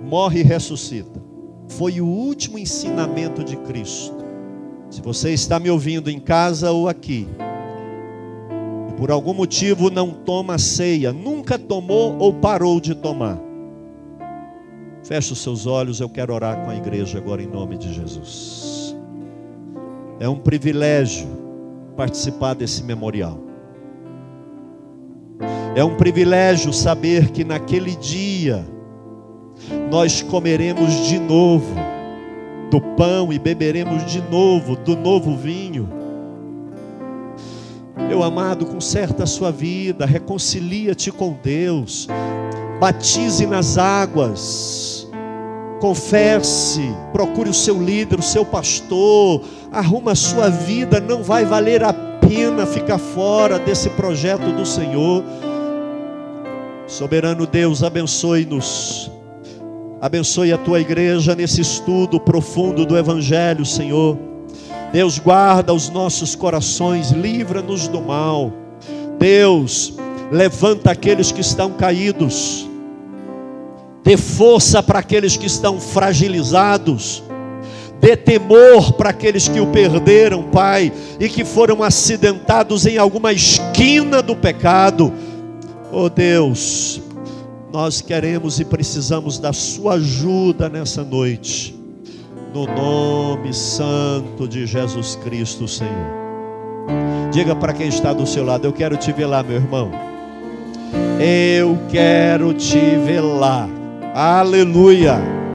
morre e ressuscita. Foi o último ensinamento de Cristo. Se você está me ouvindo em casa ou aqui, e por algum motivo não toma ceia, nunca tomou ou parou de tomar, feche os seus olhos, eu quero orar com a igreja agora em nome de Jesus. É um privilégio participar desse memorial. É um privilégio saber que naquele dia nós comeremos de novo do pão e beberemos de novo do novo vinho. Meu amado, conserta a sua vida, reconcilia-te com Deus, batize nas águas, confesse, procure o seu líder, o seu pastor, arruma a sua vida. Não vai valer a pena ficar fora desse projeto do Senhor. Soberano Deus, abençoe-nos. Abençoe a tua igreja nesse estudo profundo do Evangelho, Senhor. Deus, guarda os nossos corações, livra-nos do mal. Deus, levanta aqueles que estão caídos. Dê força para aqueles que estão fragilizados. Dê temor para aqueles que o perderam, Pai, e que foram acidentados em alguma esquina do pecado. Oh Deus, nós queremos e precisamos da sua ajuda nessa noite, no nome santo de Jesus Cristo, Senhor. Diga para quem está do seu lado, eu quero te ver lá, meu irmão. Eu quero te ver lá. Aleluia.